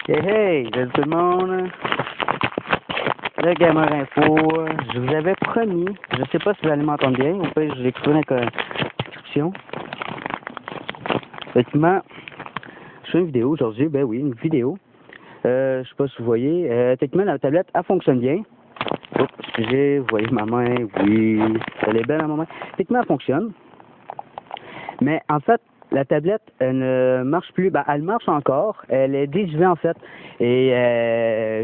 Hey hey, salut tout le monde. Le Gamer Info, je vous avais promis, je sais pas si vous allez m'entendre bien, ou pas, je vais écouter la description. Effectivement, je fais une vidéo aujourd'hui, ben oui, une vidéo. Je sais pas si vous voyez, techniquement la tablette, elle fonctionne bien. Oups, excusez, vous voyez ma main, oui, elle est belle à ma main. Techniquement, elle fonctionne. Mais en fait, la tablette, elle ne marche plus. Ben, elle marche encore. Elle est désuée, en fait. Et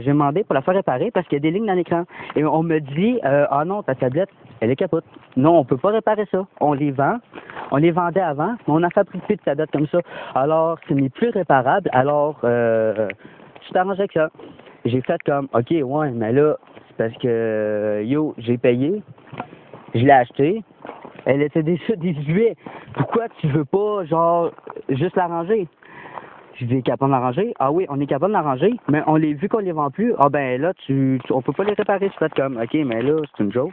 j'ai demandé pour la faire réparer parce qu'il y a des lignes dans l'écran. Et on me dit, ah non, ta tablette, elle est capote. Non, on peut pas réparer ça. On les vend. On les vendait avant, mais on a fabriqué de tablettes comme ça. Alors, ce n'est plus réparable. Alors, je t'arrange avec ça. J'ai fait comme, OK, ouais, mais là, c'est parce que, yo, j'ai payé. Je l'ai acheté. Elle était déjà désuée. Pourquoi tu veux pas, genre, juste l'arranger? Je dis, capable de l'arranger? Ah oui, on est capable de l'arranger, mais on les vu qu'on les vend plus. Ah ben là, on peut pas les réparer. Je fais comme, OK, mais là, c'est une joke.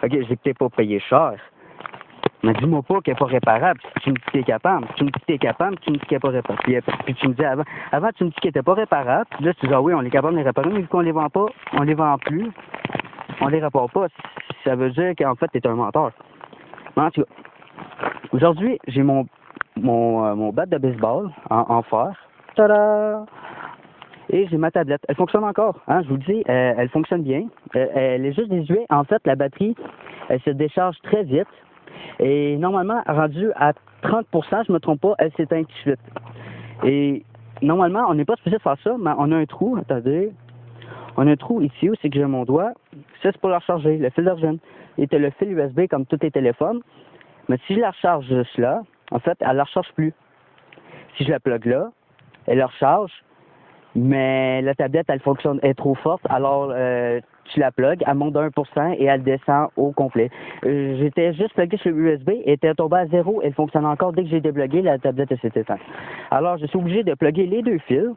OK, j'ai peut-être pas payé cher. Mais dis-moi pas qu'elle est pas réparable. Tu me dis que t'es capable. Tu me dis que t'es capable, tu me dis qu'elle est pas réparable. Puis tu me dis avant tu me dis qu'elle était pas réparable. Puis là, tu dis, ah oui, on est capable de les réparer, mais vu qu'on les vend pas, on les vend plus, on les répare pas. Ça veut dire qu'en fait, t'es un menteur. En tout cas, aujourd'hui, j'ai mon bat de baseball en fer. Tada! Et j'ai ma tablette. Elle fonctionne encore, hein, je vous le dis, elle fonctionne bien. Elle est juste désuée. En fait, la batterie, elle se décharge très vite. Et normalement, rendue à 30%, je me trompe pas, elle s'éteint tout de suite. Et normalement, on n'est pas supposé faire ça, mais on a un trou, attendez. On a un trou ici où c'est que j'ai mon doigt. Ça, c'est pour la recharger, le fil d'origine. Et t'as le fil USB comme tous les téléphones. Mais si je la recharge juste là, en fait, elle ne la recharge plus. Si je la plug là, elle la recharge, mais la tablette, elle fonctionne, elle est trop forte, alors tu la plugues, elle monte de 1% et elle descend au complet. J'étais juste plugué sur le USB, elle était tombée à zéro, elle fonctionne encore. Dès que j'ai débloqué, la tablette s'est éteinte. Alors, je suis obligé de plugger les deux fils,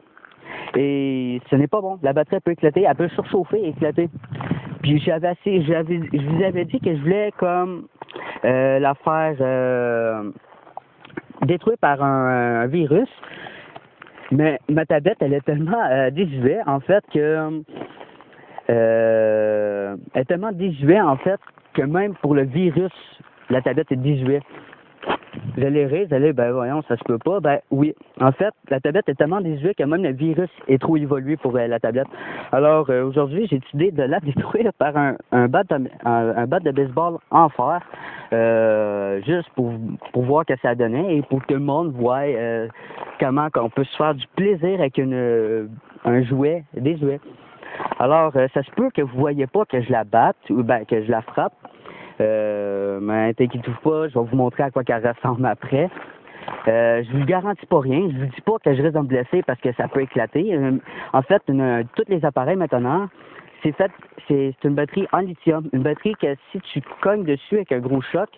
et ce n'est pas bon. La batterie peut éclater, elle peut surchauffer et éclater. Puis je vous avais dit que je voulais comme la faire détruire par un virus. Mais ma tablette, elle est tellement désuée, en fait, que elle est tellement désuée, en fait, que même pour le virus, la tablette est désuée. Vous allez rire, vous allez, ben voyons, ça se peut pas. Ben oui, en fait, la tablette est tellement désuée que même le virus est trop évolué pour la tablette. Alors, aujourd'hui, j'ai décidé de la détruire par un bat de baseball en fer, juste pour voir ce que ça donnait et pour que le monde voie comment on peut se faire du plaisir avec un jouet, des jouets. Alors, ça se peut que vous voyez pas que je la batte ou ben que je la frappe. Mais t'inquiète pas, je vais vous montrer à quoi qu'elle ressemble après. Je vous garantis pas rien, je vous dis pas que je risque de me blesser parce que ça peut éclater. En fait, tous les appareils maintenant, c'est une batterie en lithium. Une batterie que si tu cognes dessus avec un gros choc,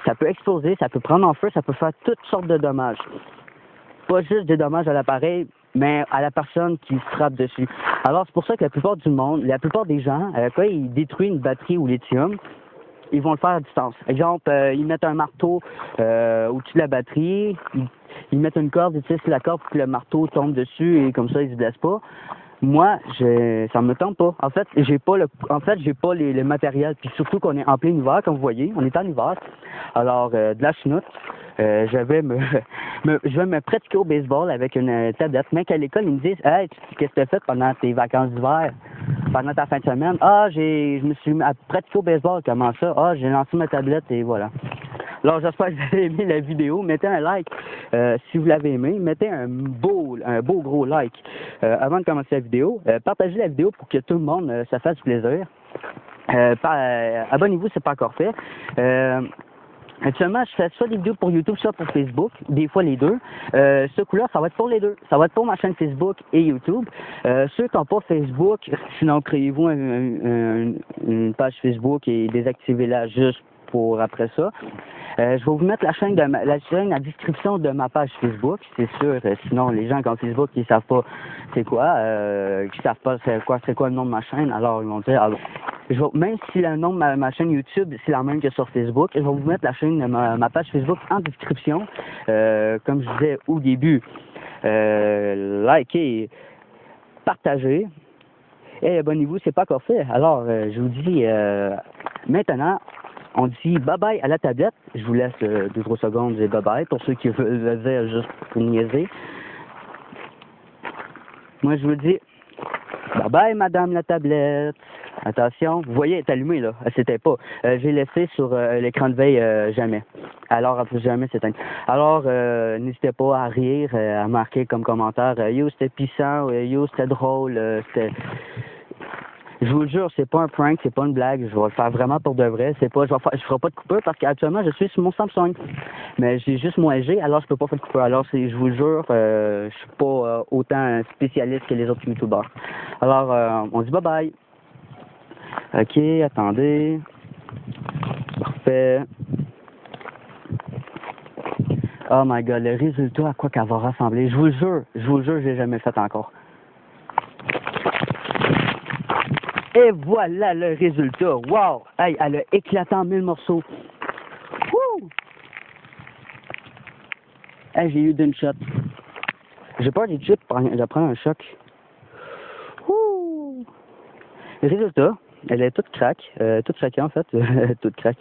ça peut exploser, ça peut prendre en feu, ça peut faire toutes sortes de dommages. Pas juste des dommages à l'appareil, mais à la personne qui frappe dessus. Alors, c'est pour ça que la plupart du monde, la plupart des gens, quand ils détruisent une batterie au lithium, ils vont le faire à distance. Exemple, ils mettent un marteau au-dessus de la batterie, ils mettent une corde, ils tirent sur la corde pour que le marteau tombe dessus et comme ça, ils se blessent pas. Moi, ça me tente pas. En fait, j'ai pas le matériel. Puis surtout qu'on est en plein hiver, comme vous voyez, on est en hiver. Alors, de la chenoute, je vais me pratiquer au baseball avec une tablette. Même qu'à l'école, ils me disent, hey, qu'est-ce que tu as fait pendant tes vacances d'hiver? Pendant ta fin de semaine? Ah, je me suis pratiqué au baseball. Comment ça? Ah, j'ai lancé ma tablette et voilà. Alors, j'espère que vous avez aimé la vidéo. Mettez un like si vous l'avez aimé. Mettez un beau gros like avant de commencer la vidéo. Partagez la vidéo pour que tout le monde ça fasse du plaisir. Abonnez-vous si ce n'est pas encore fait. Actuellement, je fais soit des vidéos pour YouTube, soit pour Facebook, des fois les deux. Ce coup-là, ça va être pour les deux. Ça va être pour ma chaîne Facebook et YouTube. Ceux qui n'ont pas Facebook, sinon créez-vous une page Facebook et désactivez-la juste pour après ça. Je vais vous mettre la chaîne en description de ma page Facebook, c'est sûr. Sinon, les gens qui ont Facebook, ils savent pas c'est quoi, qui savent pas c'est quoi le nom de ma chaîne. Alors, ils vont dire, alors, même si le nom de ma chaîne YouTube, c'est la même que sur Facebook, je vais vous mettre la chaîne de ma page Facebook en description. Comme je disais au début, likez, partager. Et abonnez-vous, c'est pas encore fait. Alors, je vous dis maintenant, on dit bye-bye à la tablette. Je vous laisse 2-3 secondes et bye-bye pour ceux qui veulent le dire juste pour niaiser. Moi, je vous dis bye-bye, madame la tablette. Attention, vous voyez, elle est allumée, là. Elle s'éteint pas. J'ai laissé sur l'écran de veille jamais. Alors, elle peut jamais s'éteindre. Alors, n'hésitez pas à rire, à marquer comme commentaire. Yo, c'était puissant. Yo, c'était drôle. C'était... Je vous le jure, c'est pas un prank, c'est pas une blague. Je vais le faire vraiment pour de vrai. C'est pas, je ferai pas de coupure parce qu'actuellement, je suis sur mon Samsung. Mais j'ai juste mon LG, alors je peux pas faire de coupure. Alors, je vous le jure, je suis pas autant spécialiste que les autres youtubeurs. Alors, on dit bye-bye. Ok, attendez. Parfait. Oh my god, le résultat à quoi qu'elle va ressembler. Je vous le jure, je l'ai jamais fait encore. Et voilà le résultat. Wow! Hey, elle a éclaté en 1000 morceaux. Wouh! Hey, j'ai eu d'une shot. J'ai peur des chips de prendre un choc. Wouh! Le résultat, elle est toute craque. Toute craquée en fait. Toute craque.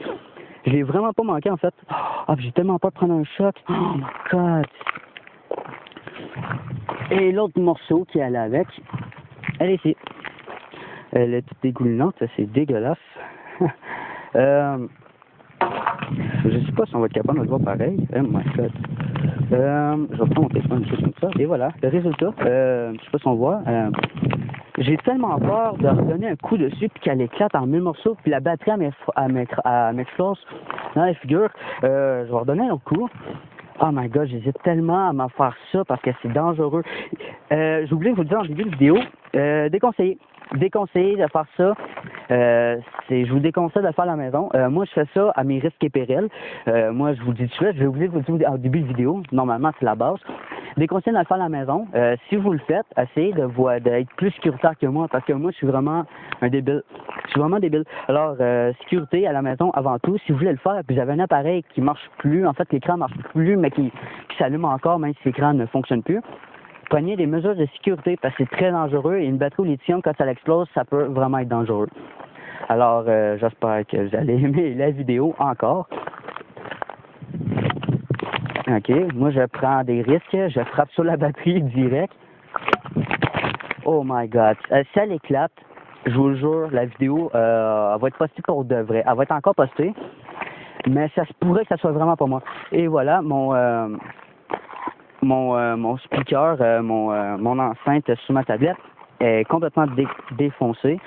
Je l'ai vraiment pas manqué en fait. Ah, j'ai tellement peur de prendre un choc. Oh my god! Et l'autre morceau qui allait avec, elle est ici. Elle est toute dégoulinante, c'est dégueulasse. Je sais pas si on va être capable de le voir pareil. Oh my god. Je vais prendre mon téléphone, une chose comme ça. Et voilà, le résultat. Je sais pas si on voit. J'ai tellement peur de redonner un coup dessus puis qu'elle éclate en 1000 morceaux puis la batterie m'explose dans la figure. Je vais redonner un autre coup. Oh my god, j'hésite tellement à m'en faire ça parce que c'est dangereux. J'ai oublié de vous le dire en début de vidéo. Déconseillé de faire ça. Je vous déconseille de le faire à la maison. Moi, je fais ça à mes risques et périls. Moi, je vous dis tout de suite, je vais oublier de vous le dire en début de vidéo. Normalement, c'est la base. Déconseillé de le faire à la maison. Si vous le faites, essayez d'être plus sécuritaire que moi parce que moi, je suis vraiment un débile. Je suis vraiment débile. Alors, sécurité à la maison avant tout. Si vous voulez le faire, puis vous avez un appareil qui marche plus, en fait, l'écran marche plus, mais qui s'allume encore, même si l'écran ne fonctionne plus. Prenez des mesures de sécurité parce que c'est très dangereux et une batterie au lithium, quand ça explose, ça peut vraiment être dangereux. Alors, j'espère que vous allez aimer la vidéo encore. Ok, moi je prends des risques, je frappe sur la batterie direct. Oh my god, si elle éclate, je vous le jure, la vidéo elle va être postée pour de vrai. Elle va être encore postée, mais ça se pourrait que ça soit vraiment pas moi. Et voilà, mon speaker, mon enceinte sur ma tablette est complètement défoncée.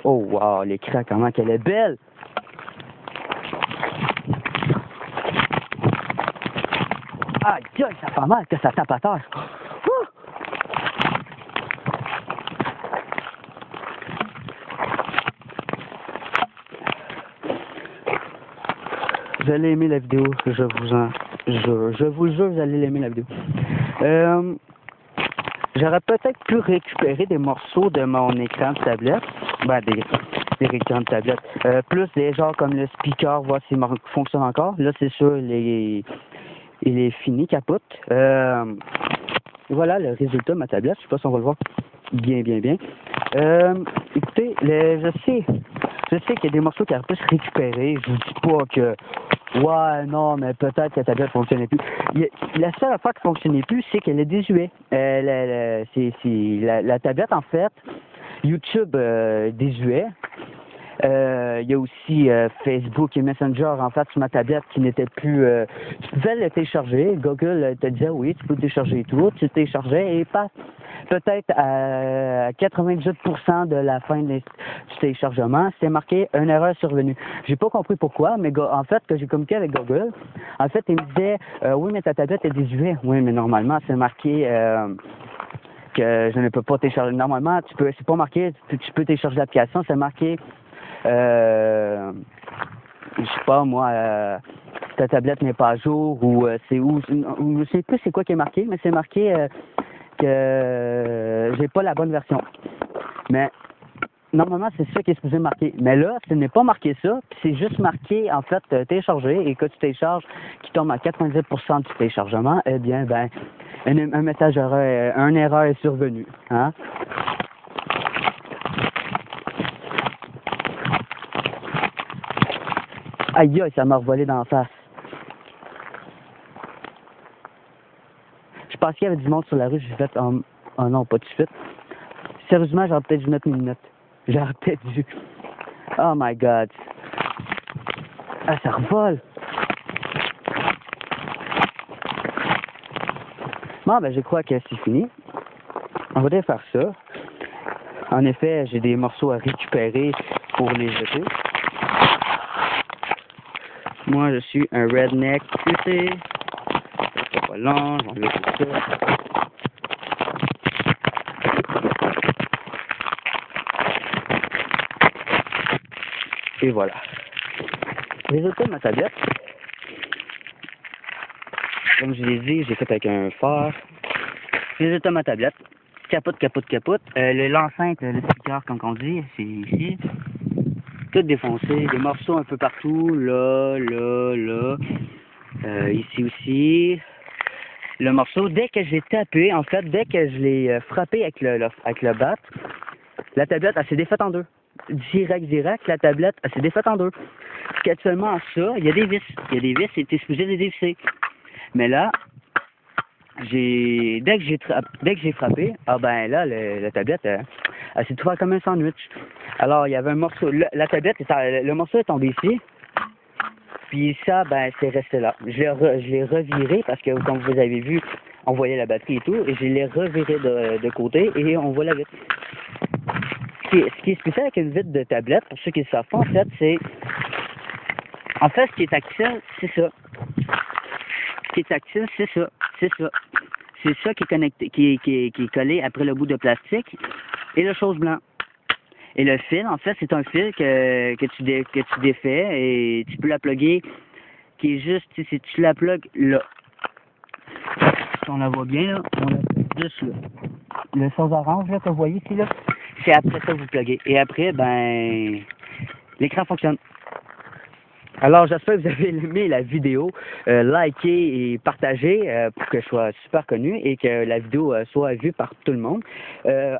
Oh wow, l'écran, comment qu'elle est belle! Ah, Dieu, ça fait mal que ça tape à terre. Ouh! Vous allez aimer la vidéo, je vous le jure, vous allez l'aimer la vidéo. J'aurais peut-être pu récupérer des morceaux de mon écran de tablette. Ben, des écrans de tablette. Plus des genres comme le speaker, voir s'il fonctionne encore. Là, c'est sûr, il est fini, capote. Voilà le résultat de ma tablette. Je sais pas si on va le voir bien. Écoutez, je sais qu'il y a des morceaux qui auraient pu se récupérer. Je vous dis pas que ouais, non, mais peut-être que la tablette ne fonctionnait plus. La seule affaire qui ne fonctionnait plus, c'est qu'elle est désuet. La tablette, en fait, YouTube désuet. Il y a aussi Facebook et Messenger, en fait, sur ma tablette qui n'était plus... tu pouvais le télécharger. Google te disait, oui, tu peux télécharger tout. Tu téléchargeais et peut-être à 98% de la fin du téléchargement, c'est marqué « Une erreur survenue ». J'ai pas compris pourquoi, mais en fait, quand j'ai communiqué avec Google, en fait, il me disait « Oui, mais ta tablette est désuet. » Oui, mais normalement, c'est marqué... que je ne peux pas télécharger. Normalement, c'est pas marqué, tu peux télécharger l'application, c'est marqué, je sais pas moi, ta tablette n'est pas à jour ou c'est où, je sais plus c'est quoi qui est marqué, mais c'est marqué que j'ai pas la bonne version. Mais normalement, c'est ça qui est supposé marquer. Mais là, ce n'est pas marqué ça, puis c'est juste marqué, en fait, télécharger, et que tu télécharges, qui tombe à 90% du téléchargement, eh bien, ben, un message erreur, une erreur est survenue. Hein? Aïe, aïe, ça m'a revolé dans la face. Je pensais qu'il y avait du monde sur la rue, j'ai fait, oh non, pas tout de suite. Sérieusement, j'aurais peut-être dû mettre une minute. J'aurais peut-être dû. Oh my god. Ah, ça revole. Bon, ben, je crois que c'est fini. On va déjà faire ça. En effet, j'ai des morceaux à récupérer pour les jeter. Moi, je suis un redneck, tu sais. C'est pas long, j'enlève tout ça. Et voilà. Résultat de ma tablette. Comme je l'ai dit, j'ai fait avec un phare. Résultat de ma tablette. Capote. L'enceinte, le speaker, comme on dit, c'est ici. Tout défoncé. Des morceaux un peu partout. Là. Ici aussi. Le morceau, dès que j'ai tapé, en fait, dès que je l'ai frappé avec le bat, la tablette, elle s'est défaite en deux. Direct, la tablette, elle s'est défaite en deux. Parce qu'actuellement, ça, il y a des vis. C'était supposé les dévisser. Mais là, dès que j'ai frappé, ah ben là, la tablette, elle s'est trouvée comme un sandwich. Alors, il y avait un morceau, la tablette, le morceau est tombé ici. Puis ça, ben, c'est resté là. Je l'ai reviré parce que, comme vous avez vu, on voyait la batterie et tout, et je l'ai reviré de côté et on voit la vitre. Ce qui est spécial avec une vitre de tablette, pour ceux qui le savent pas, en fait, c'est... En fait, ce qui est tactile, c'est ça. Ce qui est tactile, c'est ça. C'est ça qui est connecté, qui est collé après le bout de plastique et le chose blanc. Et le fil, en fait, c'est un fil que tu défais et tu peux la plugger, qui est juste, si tu la plugues là. Si on la voit bien, là, on la plug juste là. Le chose orange, là, que vous voyez ici, là, c'est après ça que vous pluguez. Et après, ben, l'écran fonctionne. Alors, j'espère que vous avez aimé la vidéo. Likez et partagez pour que je sois super connu et que la vidéo soit vue par tout le monde.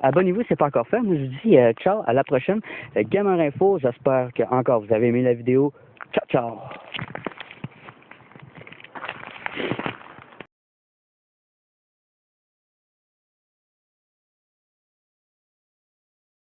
Abonnez-vous si ce n'est pas encore fait. Moi, je vous dis ciao, à la prochaine. Gamer Info, j'espère que encore vous avez aimé la vidéo. Ciao, ciao.